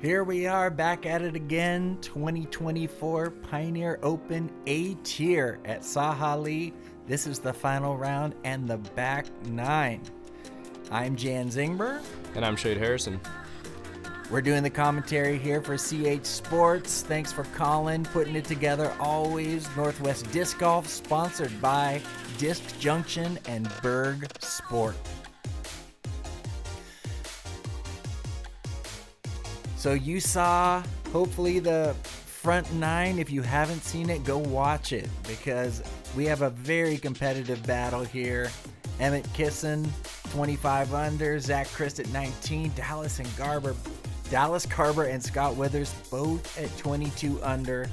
Here we are back at it again, 2024 Pioneer Open A tier at Sahali. This is the final round and the back nine. I'm Jan Ingber. And I'm Shade Harrison. We're doing the commentary here for CH Sports. Thanks for Collin putting it together always. Northwest Disc Golf, sponsored by Disc Junction and Berg Sport. So you saw, hopefully, the front nine. If you haven't seen it, go watch it because we have a very competitive battle here. Emmitt, Kison, 25 under. Zach Crist at 19. Dallas, Garber, and Scott Withers both at 22 under.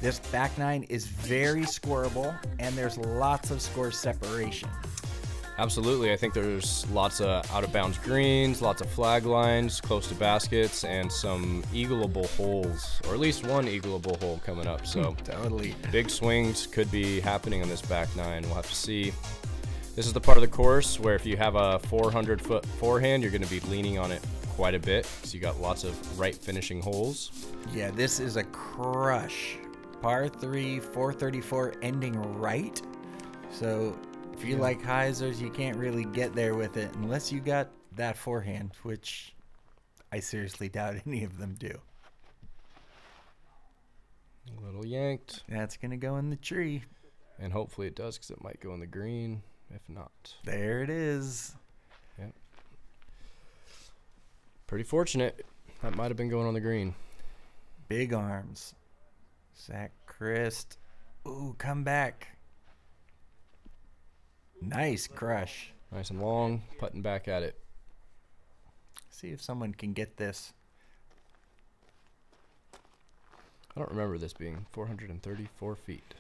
This back nine is very scoreable, and there's lots of score separation. Absolutely. I think there's lots of out-of-bounds greens, lots of flag lines, close to baskets, and some eagleable holes, or at least one eagleable hole coming up. So Totally. Big swings could be happening on this back nine. We'll have to see. This is the part of the course where if you have a 400-foot forehand, you're going to be leaning on it quite a bit because you got lots of right finishing holes. Yeah, this is a crush. Par 3, 434 ending right. So if you like hyzers, you can't really get there with it unless you got that forehand, which I seriously doubt any of them do. A little yanked. That's going to go in the tree. And hopefully it does because it might go in the green. If not. There it is. Yep. Pretty fortunate. That might have been going on the green. Big arms. Zach Crist. Ooh, come back. Nice crush. Nice and long, putting back at it. See if someone can get this. I don't remember this being 434 feet.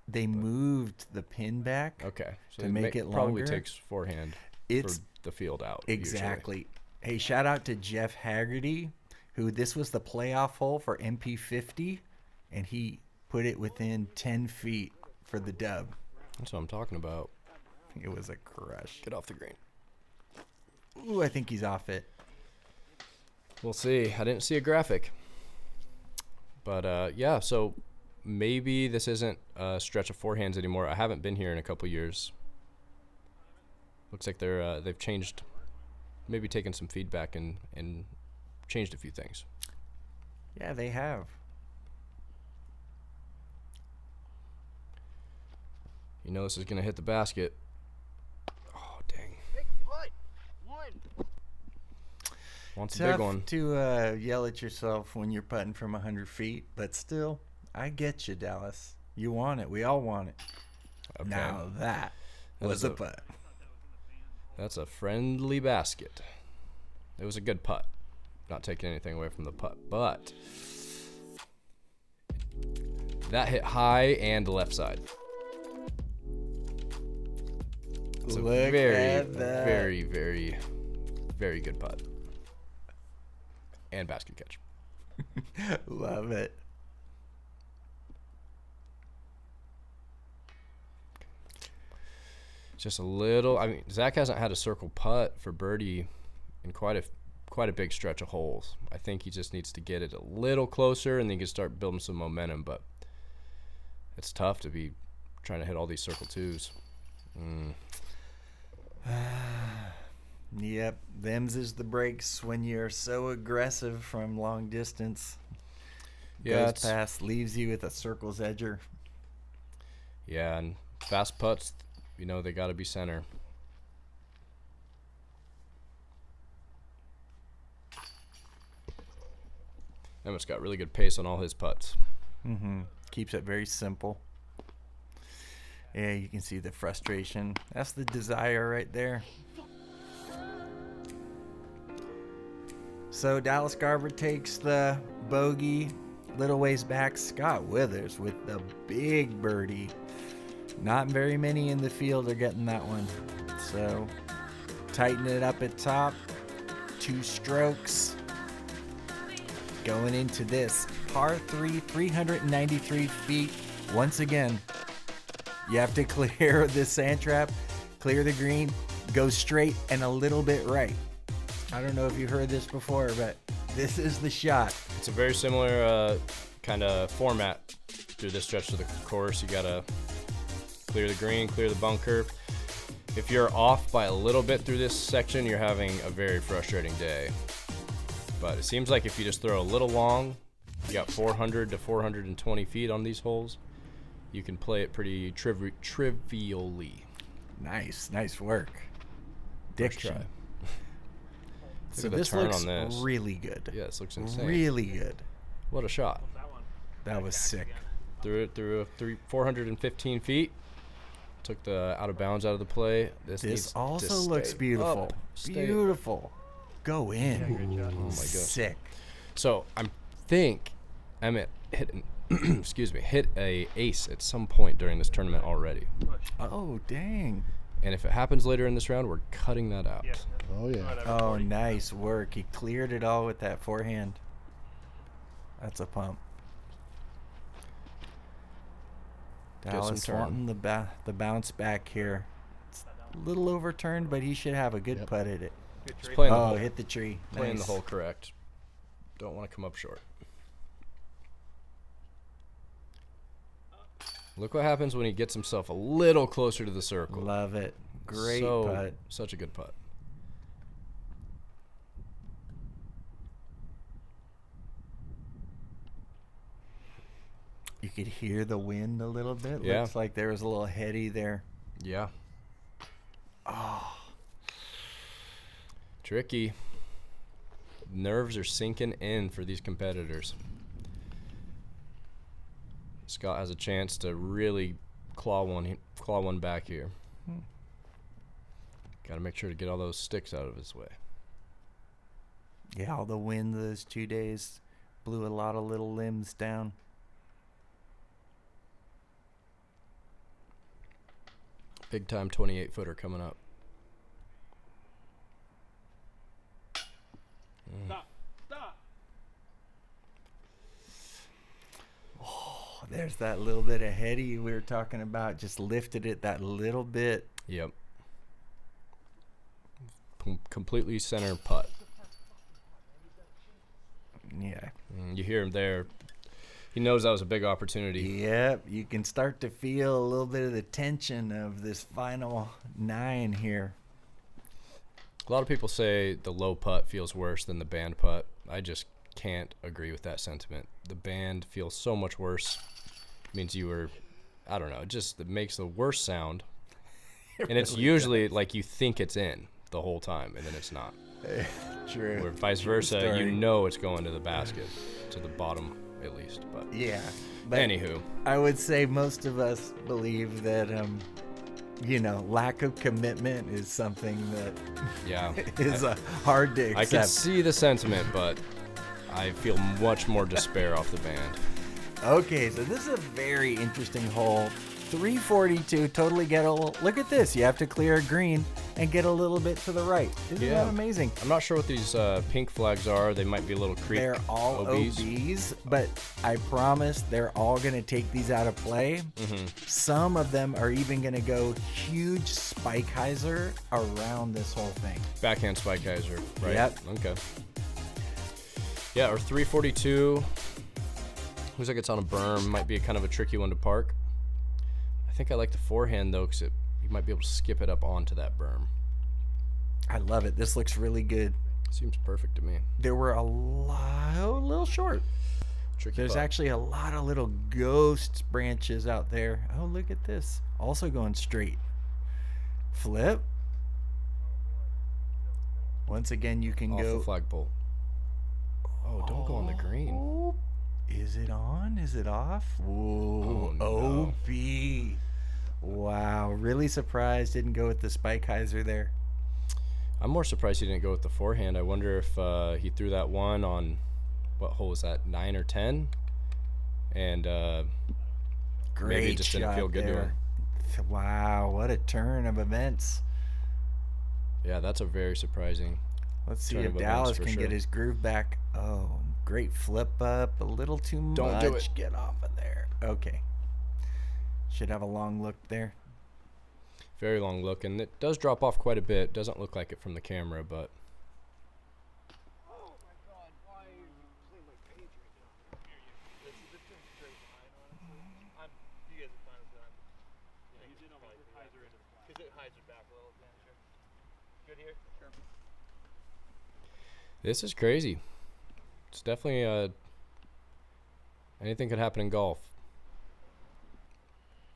They moved the pin back. Okay. So to make it probably longer. takes forehand It's for the field out. exactly. Usually. Hey, shout out to Jeff Haggerty, who this was the playoff hole for MP50, and he put it within 10 feet for the dub. That's what I'm talking about. It was a crush. Get off the green. Ooh, I think he's off it. We'll see. I didn't see a graphic. But, yeah, so maybe this isn't a stretch of forehands anymore. I haven't been here in a couple years. Looks like they've changed, maybe taken some feedback and changed a few things. Yeah, they have. You know this is going to hit the basket. Oh, dang. Big putt. One. Wants a Tough big one. to yell at yourself when you're putting from 100 feet, but still, I get you, Dallas. You want it. We all want it. Okay. Now that was a putt. That's a friendly basket. It was a good putt. Not taking anything away from the putt, but that hit high and left side. It's a Look very, at that. very, very, very good putt. And basket catch. Love it. Just a little. I mean, Zach hasn't had a circle putt for birdie in quite a big stretch of holes. I think he just needs to get it a little closer, and then he can start building some momentum. But it's tough to be trying to hit all these circle twos. Yep, them's is the breaks when you're so aggressive from long distance. Yeah, Goes past, leaves you with a circle's edger. Yeah, and fast putts, you know, they got to be center. Emmitt's got really good pace on all his putts. Mm-hmm. Keeps it very simple. Yeah, you can see the frustration. That's the desire right there. So Dallas Garber takes the bogey, little ways back. Scott Withers with the big birdie. Not very many in the field are getting that one. So tighten it up at top. 2 strokes. Going into this par 3, 393 feet. Once again, you have to clear the sand trap, clear the green, go straight and a little bit right. I don't know if you heard this before, but This is the shot. It's a very similar kind of format through this stretch of the course. You gotta clear the green, clear the bunker. If you're off by a little bit through this section, you're having a very frustrating day. But it seems like if you just throw a little long, you got 400 to 420 feet on these holes, you can play it pretty trivially. Nice work. Diction. Try. So Look at the this turn looks on this. really good. Yeah, this looks insane. Really good. What a shot. That was sick. Threw it through 415 feet. Took the out of bounds out of the play. This needs also to looks stay beautiful. up. Beautiful. Go in. Oh my gosh. Sick. So I think Emmitt hit hit a ace at some point during this tournament already. Oh, dang. And if it happens later in this round, we're cutting that out. Oh, yeah. Oh, nice work. He cleared it all with that forehand. That's a pump. Get some Dallas turn. wanting the bounce back here. It's a little overturned, but he should have a good Yep. putt at it. Just playing the Oh, hole, hit the tree. playing Nice. the hole correct. Don't want to come up short. Look what happens when he gets himself a little closer to the circle. Love it. Great putt. Such a good putt. You could hear the wind a little bit. Yeah. Looks like there was a little heady there. Yeah. Oh, Tricky. Nerves are sinking in for these competitors. Scott has a chance to really claw one back here. Got to make sure to get all those sticks out of his way. yeah, all the wind those 2 days blew a lot of little limbs down. Big time 28-footer coming up. Stop. Stop. Oh, there's that little bit of heady we were talking about. Just lifted it that little bit. Yep. Completely center putt. Yeah. You hear him there. He knows that was a big opportunity. Yep, you can start to feel a little bit of the tension of this final 9 here. A lot of people say the low putt feels worse than the band putt. I just can't agree with that sentiment. The band feels so much worse. It means you were, I don't know, it makes the worst sound. And it's really usually like you think it's in the whole time, and then it's not. True. Or vice versa, story. you know it's going to the basket, to the bottom at least. But Yeah. But anywho, I would say most of us believe that, lack of commitment is something that yeah. is hard to I can accept. see the sentiment, but I feel much more despair off the band. Okay, so this is a very interesting hole. 342, totally gettable. Look at this. You have to clear a green and get a little bit to the right. Isn't Yeah. that amazing? I'm not sure what these pink flags are. They might be a little creek They're all OBs. OBs, but I promise they're all going to take these out of play. Mm-hmm. Some of them are even going to go huge spike hyzer around this whole thing. Backhand spike hyzer, right? Yep. Okay. Yeah, or 342. Looks like it's on a berm. Might be a kind of a tricky one to park. I think I like the forehand though, because you might be able to skip it up onto that berm. I love it. This looks really good. Seems perfect to me. There were a little short. Tricky. There's putt. actually a lot of little ghost branches out there. Oh, look at this. Also going straight. Flip. Once again, you can off go. the flagpole. Oh, don't go on the green. Oh, is it on? Is it off? Whoa. Oh, no. OB. Wow. Really surprised didn't go with the spike hyzer there. I'm more surprised he didn't go with the forehand. I wonder if he threw that one on, what hole was that, 9 or 10? And Great maybe it just didn't shot feel good to there. him. Wow. What a turn of events. Yeah, that's a very surprising. Let's see Turn if of events Dallas for can sure. get his groove back. Oh, great flip up. A little too Don't much. do it. Get off of there. Okay. Should have a long look there. Very long look, and it does drop off quite a bit. Doesn't look like it from the camera, but You guys are fine with that. Yeah, you did almost hyzer into the flat. Because it hyzer back a little. Yeah, sure. Good here? Sure. This is crazy. It's definitely anything could happen in golf.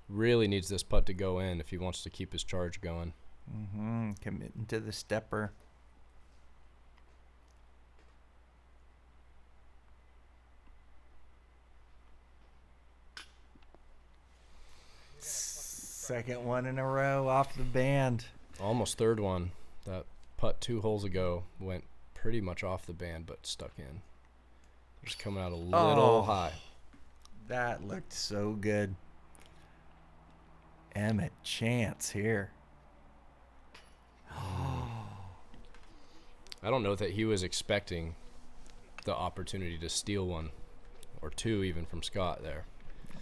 Really needs this putt to go in if he wants to keep his charge going. Mm-hmm. Committing to the stepper. Second one in a row off the band. Almost third one. That putt 2 holes ago went pretty much off the band, but stuck in. Just coming out a little high. That looked so good. Emmitt chance here. I don't know that he was expecting the opportunity to steal one or 2 even from Scott there.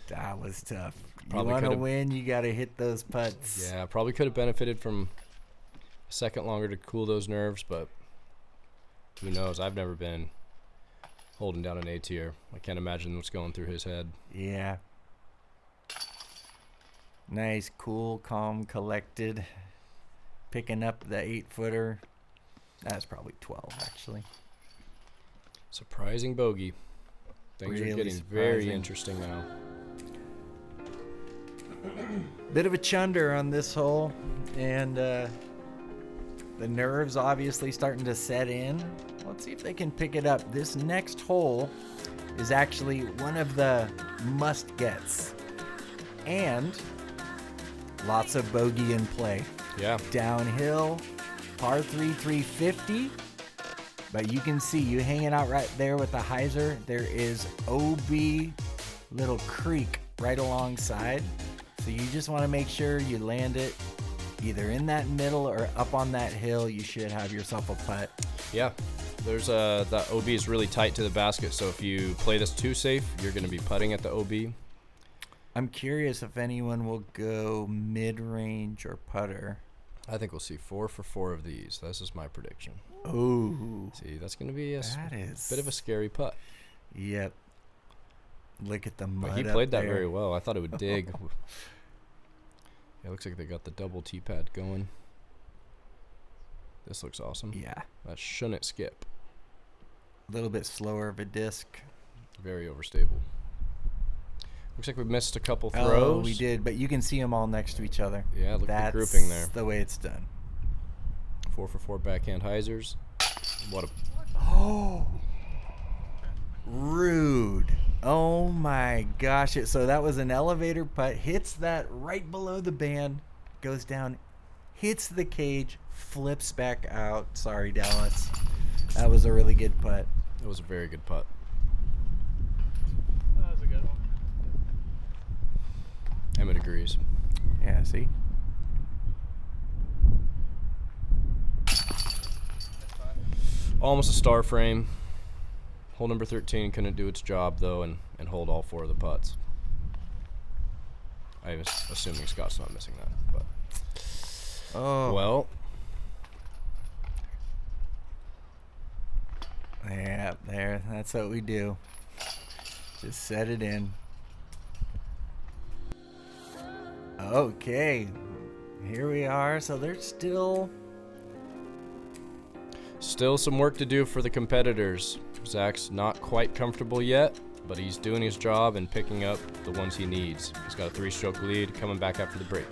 That was tough. Probably you want to could've- win, you got to hit those putts. Yeah, probably could have benefited from a second longer to cool those nerves, but who knows? I've never been holding down an A tier. I can't imagine what's going through his head. Yeah. Nice, cool, calm, collected. Picking up the 8-footer. That's probably 12, actually. Surprising bogey. Things Really are getting very surprising. interesting now. Bit of a chunder on this hole, and the nerves obviously starting to set in. Let's see if they can pick it up. This next hole is actually one of the must-gets, and lots of bogey in play. Yeah. Downhill, par 3, 350. But you can see, you hanging out right there with the hyzer, there is OB little creek right alongside. So you just want to make sure you land it either in that middle or up on that hill. You should have yourself a putt. Yeah. There's that OB is really tight to the basket, so if you play this too safe, you're going to be putting at the OB. I'm curious if anyone will go mid-range or putter. I think we'll see 4 for 4 of these. This is my prediction. Ooh, See, that's going to be a that is bit of a scary putt. Yep. Look at the mud. But he up played that there. very well. I thought it would dig. Yeah, it looks like they got the double tee pad going. This looks awesome. Yeah, That shouldn't skip. a little bit slower of a disc. Very overstable. Looks like we missed a couple throws. Oh, we did, but you can see them all next to each other. Yeah, look at That's the grouping there. the way it's done. 4 for 4 backhand hyzers. What a Oh, rude. Oh my gosh. So that was an elevator putt. Hits that right below the band. Goes down. Hits the cage. Flips back out. Sorry, Dallas. That was a really good putt. It was a very good putt. That was a good one. Emmitt agrees. Yeah, see? Almost a star frame. Hole number 13 couldn't do its job, though, and hold all 4 of the putts. I was assuming Scott's not missing that. But Oh. well, Yeah, there. That's what we do. Just set it in. Okay. Here we are. So there's still... still some work to do for the competitors. Zach's not quite comfortable yet, but he's doing his job and picking up the ones he needs. He's got a 3-stroke lead coming back after the break.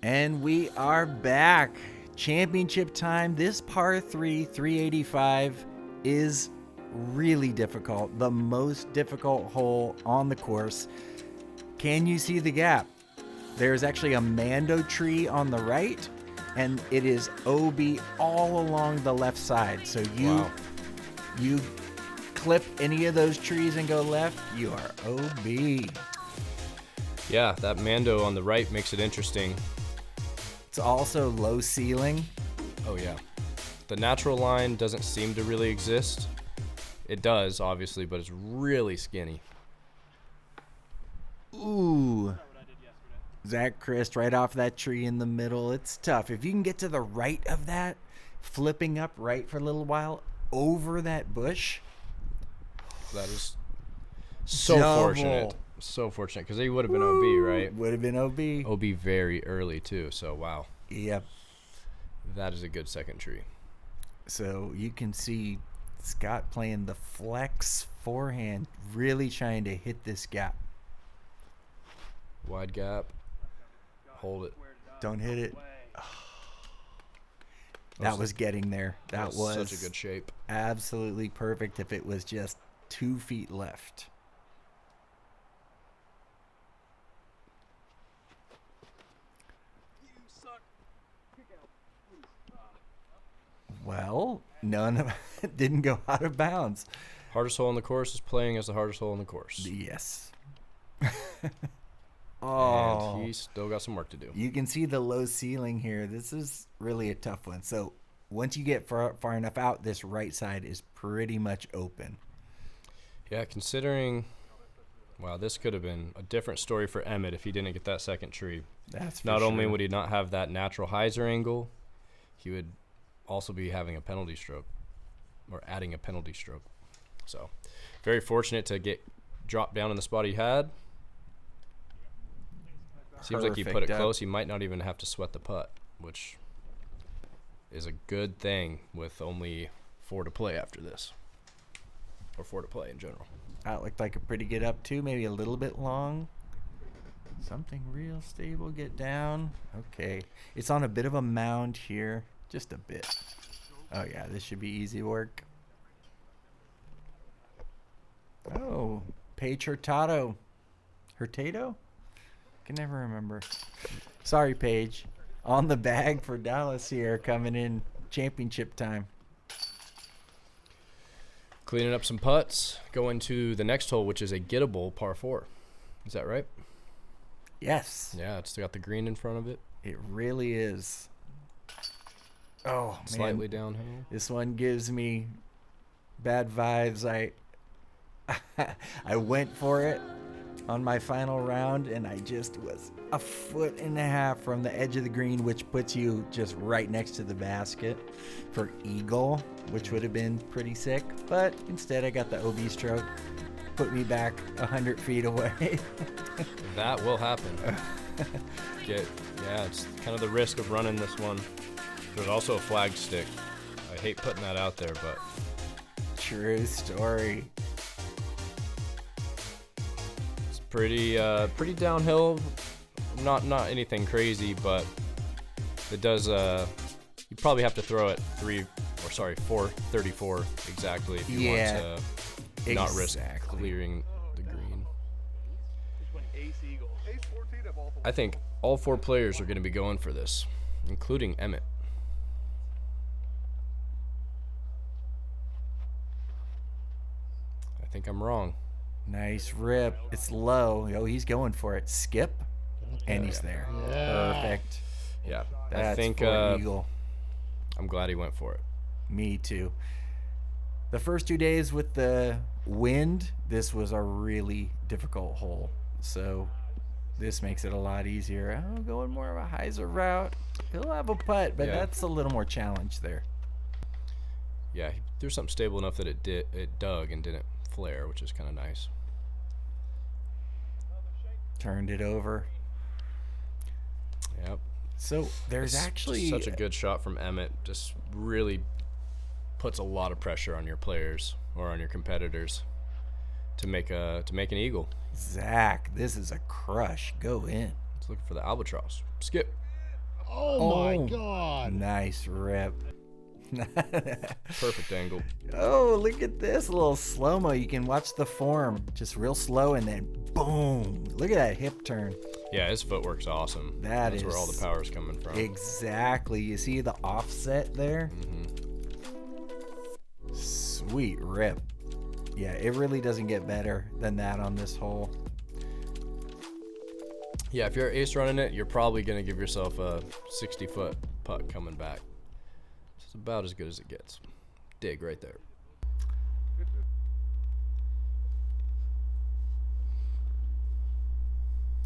And we are back. Championship time. This par 3, 385 is really difficult. The most difficult hole on the course. Can you see the gap? There's actually a mando tree on the right, and it is OB all along the left side. So you clip any of those trees and go left, you are OB. Yeah, that mando on the right makes it interesting. It's also low ceiling. Oh yeah. The natural line doesn't seem to really exist. It does, obviously, but it's really skinny. Ooh. Zach Crist right off that tree in the middle. It's tough. If you can get to the right of that, flipping up right for a little while over that bush. That is so fortunate. So fortunate, because he would have been OB, right? Would have been OB. OB very early, too, so wow. Yep. That is a good second tree. So you can see Scott playing the flex forehand, really trying to hit this gap. Wide gap. Hold it. Don't hit it. That was getting there. That was such a good shape. Absolutely perfect if it was just 2 feet left. Well, none of it didn't go out of bounds. Hardest hole on the course is playing as the hardest hole on the course. Yes. And he's still got some work to do. You can see the low ceiling here. This is really a tough one. So once you get far enough out, this right side is pretty much open. Yeah, considering, wow, this could have been a different story for Emmitt if he didn't get that second tree. That's for Not only sure. would he not have that natural hyzer angle, he would also be having a penalty stroke or adding a penalty stroke. So very fortunate to get dropped down in the spot he had. Seems like he put it close. He might not even have to sweat the putt, which is a good thing with only 4 to play after this, or 4 to play in general. That looked like a pretty good up too, maybe a little bit long. Something real stable, get down. Okay, it's on a bit of a mound here, just a bit. Oh yeah, this should be easy work. Oh, Paige Hurtado. Hurtado? Can never remember. Sorry, Paige. On the bag for Dallas here, coming in championship time. Cleaning up some putts, going to the next hole, which is a gettable par 4. Is that right? Yes. Yeah, it's got the green in front of it. It really is. Oh, man. Slightly downhill. This one gives me bad vibes. I went for it on my final round, and I just was a 1.5 feet from the edge of the green, which puts you just right next to the basket for eagle, which would have been pretty sick. But instead, I got the OB stroke, put me back 100 feet away. That will happen. Yeah, it's kind of the risk of running this one. There's also a flag stick. I hate putting that out there, but True story. it's pretty downhill. Not anything crazy, but it does. You probably have to throw it 434 exactly if you want to not risk clearing the green. I think all 4 players are going to be going for this, including Emmitt. I think I'm wrong. Nice rip. It's low. Oh, he's going for it. Skip, and he's there. Perfect. Yeah, That's I think for eagle. I'm glad he went for it. Me too. The first 2 days with the wind, this was a really difficult hole. So this makes it a lot easier. I'm going more of a hyzer route. He'll have a putt, but that's a little more challenge there. Yeah, he threw something stable enough that it dug and didn't flare, which is kind of nice. Turned it over. Yep. So there's actually such a good shot from Emmitt. Just really puts a lot of pressure on your players or on your competitors to make an eagle. Zach, this is a crush. Go in. Let's look for the albatross. Skip. Oh my God. Nice rip. Perfect angle. Oh, look at this little slow-mo. You can watch the form just real slow and then boom. Look at that hip turn. Yeah, his footwork's awesome. That's where all the power's coming from. Exactly. You see the offset there? Sweet rip. Yeah, it really doesn't get better than that on this hole. Yeah, if you're ace running it, you're probably going to give yourself a 60-foot putt coming back. It's about as good as it gets. Dig right there.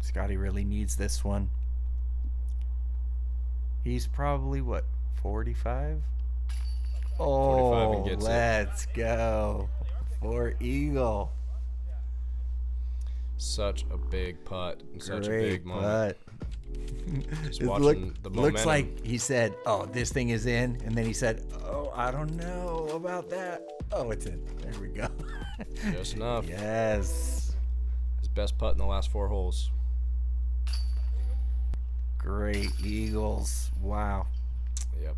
Scotty really needs this one. He's probably, what, 45? 45 and gets let's go. For eagle. Such a big putt and such a big moment. Just It watching the momentum. looks like he said, oh, this thing is in. And then he said, oh, I don't know about that. Oh, it's in. There we go. Just enough. Yes. His best putt in the last 4 holes. Great eagles. Wow. Yep.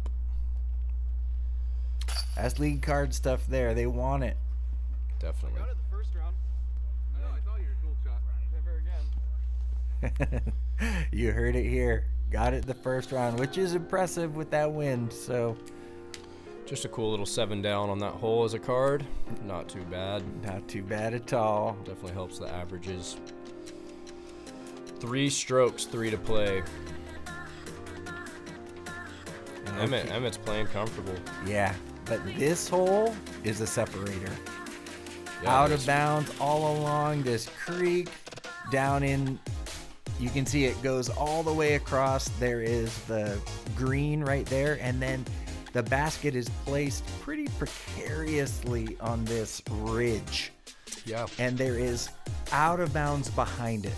That's league card stuff there. They want it. Definitely. Got it the first round. I know, I thought you were a cool shot. Never again. You heard it here. Got it the first round, which is impressive with that win. So Just a cool little 7 down on that hole as a card. Not too bad. not too bad at all. Definitely helps the averages. 3 strokes, 3 to play. Emmitt's playing comfortable. Yeah, but this hole is a separator. Yeah, Out it of is. bounds all along this creek, down in, you can see it goes all the way across. There is the green right there, and then the basket is placed pretty precariously on this ridge. Yeah. And there is out of bounds behind it.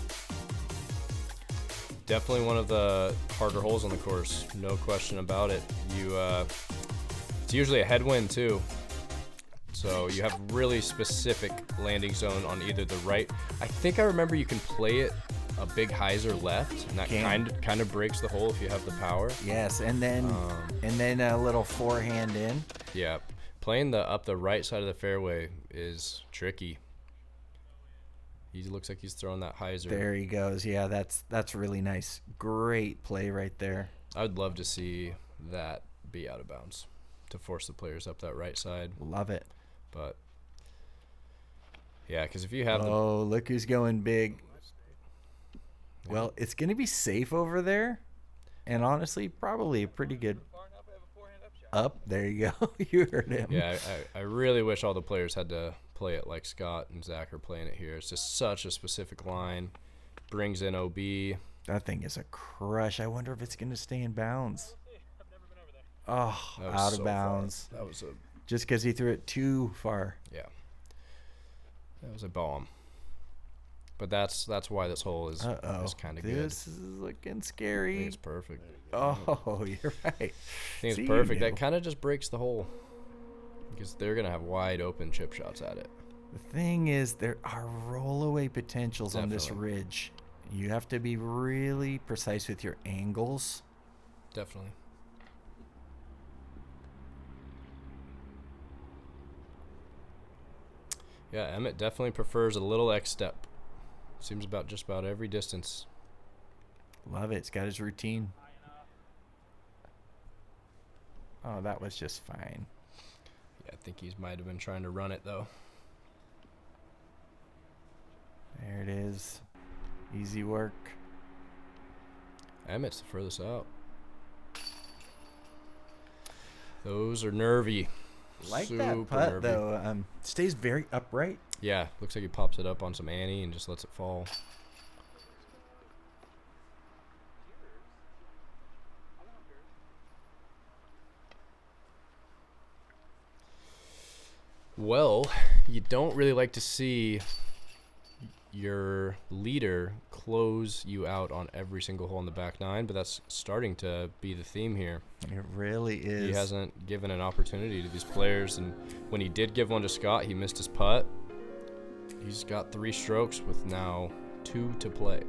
Definitely one of the harder holes on the course, no question about it. It's usually a headwind too, so you have really specific landing zone on either the right. I think I remember you can play it a big hyzer left, and that kind of breaks the hole if you have the power. Yes, and then a little forehand in. Yeah, playing up the right side of the fairway is tricky. He looks like he's throwing that hyzer. There he goes. Yeah, that's really nice. Great play right there. I would love to see that be out of bounds to force the players up that right side. Love it. But yeah, because if you have Oh, look who's going big. Well, it's going to be safe over there. And honestly, probably a pretty good up. There you go. You heard him. Yeah, I really wish all the players had to play it like Scott and Zach are playing it here. It's just such a specific line. Brings in OB. That thing is a crush. I wonder if it's going to stay in bounds. Oh, That was out so of bounds. far. That was Just because he threw it too far. yeah. That was a bomb. But that's why this hole is kind of good. This is looking I scary. think it's perfect. Oh, you're right. I think See, it's perfect. you That know. kind of just breaks the hole because they're gonna have wide open chip shots at it. The thing is, there are rollaway potentials on this Definitely. ridge. You have to be really precise with your angles. Definitely. Yeah, Emmitt definitely prefers a little X step. Seems about just about every distance. Love it. It's got his routine. Oh, that was just fine. Yeah, I think he might have been trying to run it though. There it is. Easy work. Emmitt's the furthest out. Those are nervy. Like Super that putt, nervy. though. Stays very upright. Yeah, looks like he pops it up on some Annie and just lets it fall. Well, you don't really like to see your leader close you out on every single hole in the back nine, but that's starting to be the theme here. It really is. He hasn't given an opportunity to these players, and when he did give one to Scott, he missed his putt. He's got 3 strokes with now 2 to play.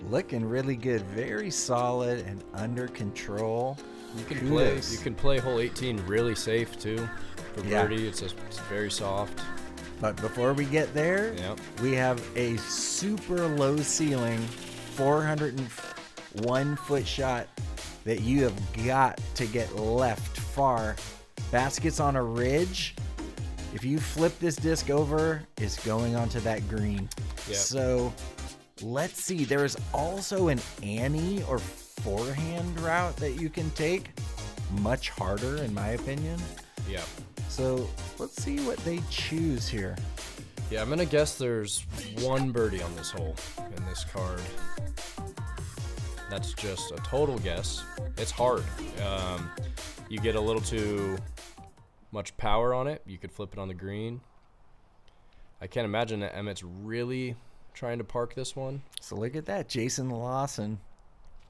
Looking really good. Very solid and under control. You can Kudos. play hole 18 really safe too. For Yeah. birdie, it's very soft. But before we get there, Yep. we have a super low ceiling, 401 foot shot that you have got to get left far. Basket's on a ridge. If you flip this disc over, it's going onto that green. Yep. So let's see. There is also an Annie or forehand route that you can take. Much harder, in my opinion. Yeah. So let's see what they choose here. Yeah, I'm gonna guess there's one birdie on this hole in this card. That's just a total guess. It's hard. You get a little too much power on it. You could flip it on the green. I can't imagine that Emmitt's really trying to park this one. So look at that. Jason Lawson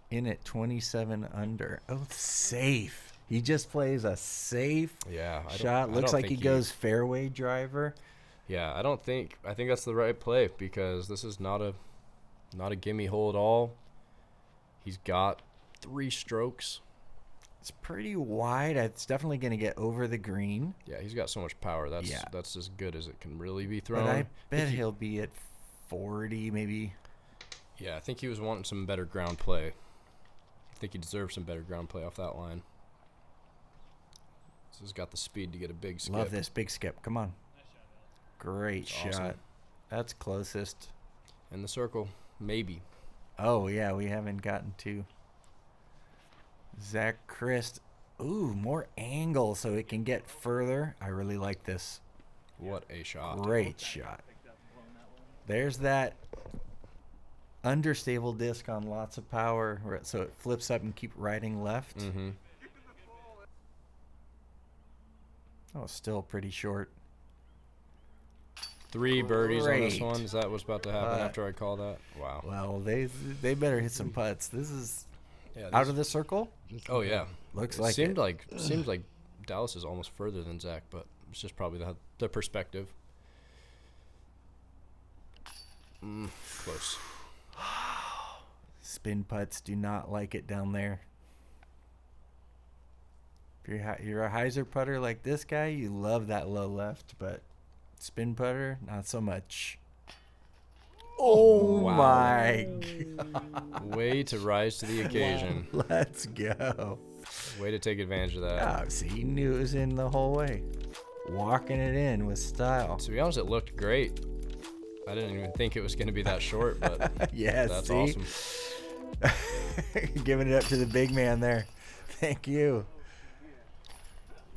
in at 27 under. Oh, safe. He just plays a safe Yeah, shot. Looks like he goes fairway driver. Yeah, I think that's the right play because this is not a gimme hole at all. He's got 3 strokes. It's pretty wide. It's definitely going to get over the green. Yeah, he's got so much power. That's as good as it can really be thrown. But I bet he'll be at 40 maybe. Yeah, I think he was wanting some better ground play. I think he deserves some better ground play off that line. So he's got the speed to get a big skip. Love this big skip. Come on. Great That's shot. awesome. That's closest. In the circle, maybe. Oh, yeah, we haven't gotten to Zach Crist. Ooh, more angle so it can get further. I really like this. What a shot. Great shot. There's that understable disc on lots of power, so it flips up and keep riding left. Mm-hmm. Oh, still pretty short. 3 birdies on this Great. one. Is that what's about to happen after I call that? Wow. Well, they better hit some putts. This is Yeah, out of the circle. Oh yeah. Looks It like seemed it. seems like Dallas is almost further than Zach, but it's just probably the perspective. Close. Spin putts do not like it down there. If you're a hyzer putter like this guy, you love that low left, but spin putter, not so much. Oh Wow. my Way to rise to the occasion. God. Let's go. Way to take advantage of that. Oh, see, he knew it was in the whole way. Walking it in with style. To be honest, it looked great. I didn't even think it was going to be that short, but Yes, that's see? awesome. Giving it up to the big man there. Thank you.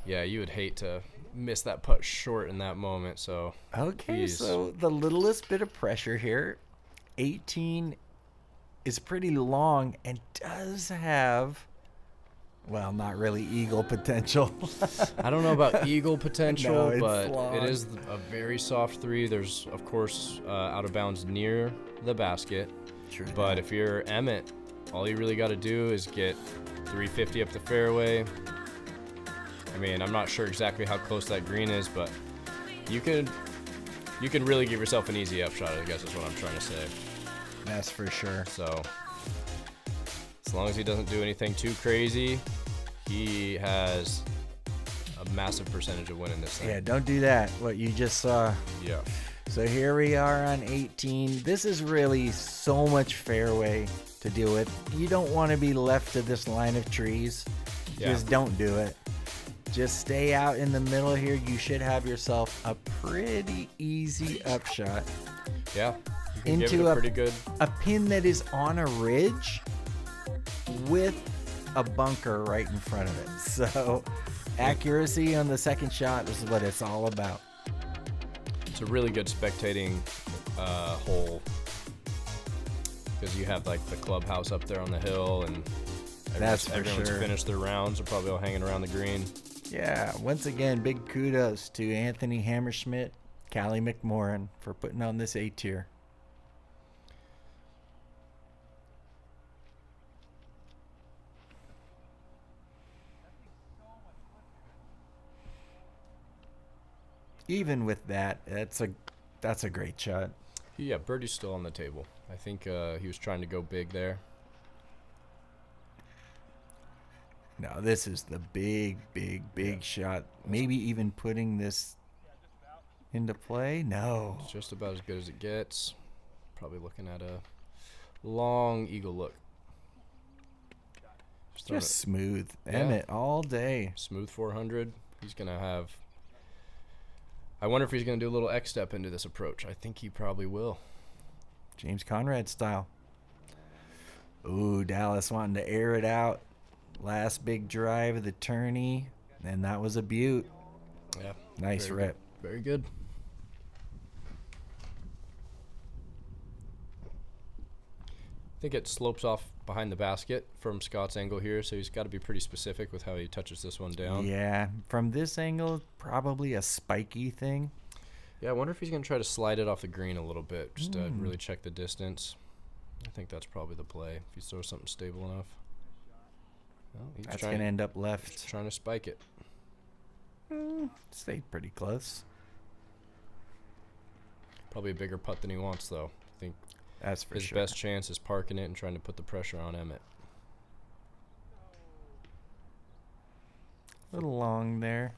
Yeah, you would hate to miss that putt short in that moment. So Okay, Jeez. so the littlest bit of pressure here. 18 is pretty long and does have, well, not really eagle potential. I don't know about eagle No, potential, it's but long. it is a very soft 3. There's, of course, out of bounds near the basket. True. But if you're Emmitt, all you really got to do is get 350 up the fairway. I mean, I'm not sure exactly how close that green is, but you can really give yourself an easy upshot, I guess is what I'm trying to say. That's for sure. So as long as he doesn't do anything too crazy, he has a massive percentage of winning this thing. Yeah, don't do that, what you just saw. Yeah. So here we are on 18. This is really so much fairway to deal with. You don't want to be left to this line of trees. Yeah. Just don't do it. Just stay out in the middle here. You should have yourself a pretty easy upshot Yeah. You can give into it a pretty good. a pin that is on a ridge with a bunker right in front of it. So accuracy on the second shot is what it's all about. It's a really good spectating hole because you have like the clubhouse up there on the hill, and everyone's sure. finished their rounds. They're probably all hanging around the green. Yeah, once again, big kudos to Anthony Hammerschmidt, Callie McMorrin for putting on this A tier. Even with that, that's a great shot. Yeah, birdie's still on the table. I think he was trying to go big there. No, this is the big shot. Maybe even putting this into play? No. It's just about as good as it gets. Probably looking at a long eagle look. Throwing Just it smooth. Yeah. Emmitt all day. smooth 400. He's going to have... I wonder if he's going to do a little X step into this approach. I think he probably will. James Conrad style. Ooh, Dallas wanting to air it out. Last big drive of the tourney. And that was a beaut. Yeah. Nice very rip. Good. Very good. I think it slopes off behind the basket from Scott's angle here, so he's got to be pretty specific with how he touches this one down. Yeah, from this angle, probably a spiky thing. Yeah, I wonder if he's going to try to slide it off the green a little bit, just to really check the distance. I think that's probably the play, if he throws something stable enough. Well, he's That's going to end up left. trying to spike it. Stayed pretty close. Probably a bigger putt than he wants, though. I think That's for his sure. best chance is parking it and trying to put the pressure on Emmitt. A little long there.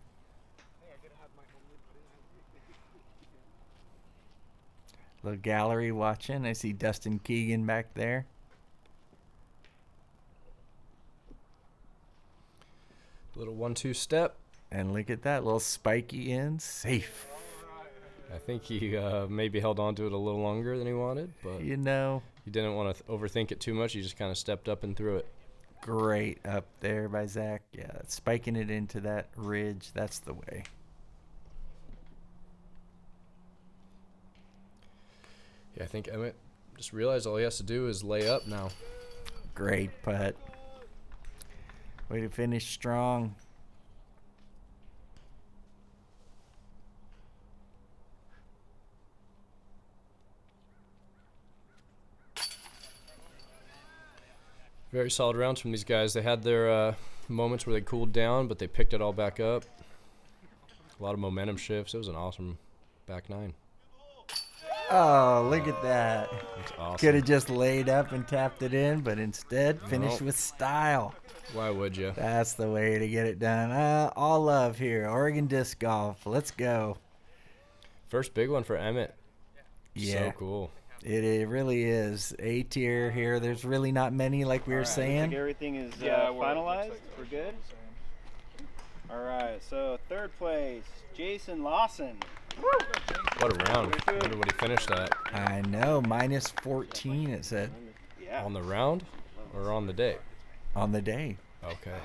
Little gallery watching. I see Dustin Keegan back there. Little 1-2 step. And look at that little spiky in. Safe. I think he maybe held on to it a little longer than he wanted, but You know, he didn't want to overthink it too much. He just kind of stepped up and threw it. great up there by Zach. Yeah, spiking it into that ridge. That's the way. Yeah, I think Emmitt just realized all he has to do is lay up now. Great putt. Way to finish strong. Very solid rounds from these guys. They had their moments where they cooled down, but they picked it all back up. A lot of momentum shifts. It was an awesome back nine. Oh, look at that. That's awesome. Could have just laid up and tapped it in, but instead finished Nope. with style. Why would you? That's the way to get it done. All love here. Oregon Disc Golf. Let's go. First big one for Emmitt. Yeah. So cool. It really is. A tier here. There's really not many, like we were Looks saying. like everything is Yeah, finalized. We're good. All right. So third place, Jason Lawson. What a round. I wonder what he finished at. I know. Minus 14, it said, Yeah. On the round or on the day? on the day. Okay.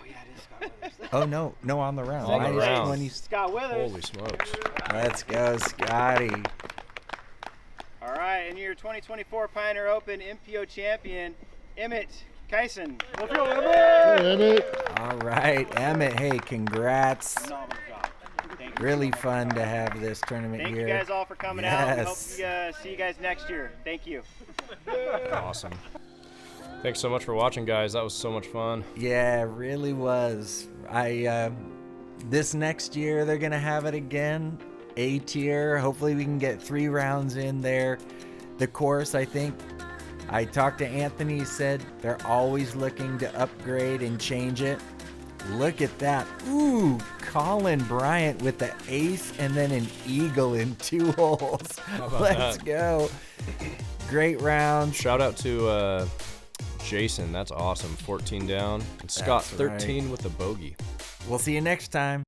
Oh, no. No, on the round. On the Minus round. 20. Scott Withers. Holy smokes. Let's go, Scotty. All right, and your 2024 Pioneer Open MPO champion, Emmitt Kison. Let's go, Emmitt! All right, Emmitt. Hey, congrats. Phenomenal job. Thank you. Really fun to have this tournament Thank here. you guys all for coming out. We hope Yes. to see you guys next year. Thank you. Awesome. Thanks so much for watching, guys. That was so much fun. Yeah, it really was. This next year they're gonna have it again. A tier. Hopefully we can get 3 rounds in there. The course, I think, I talked to Anthony, he said they're always looking to upgrade and change it. Look at that. Ooh, Collin Bryant with the ace and then an eagle in 2 holes. about Let's that? go. Great rounds. Shout out to Jason. That's awesome. 14 down. And Scott, That's right. 13 with the bogey. We'll see you next time.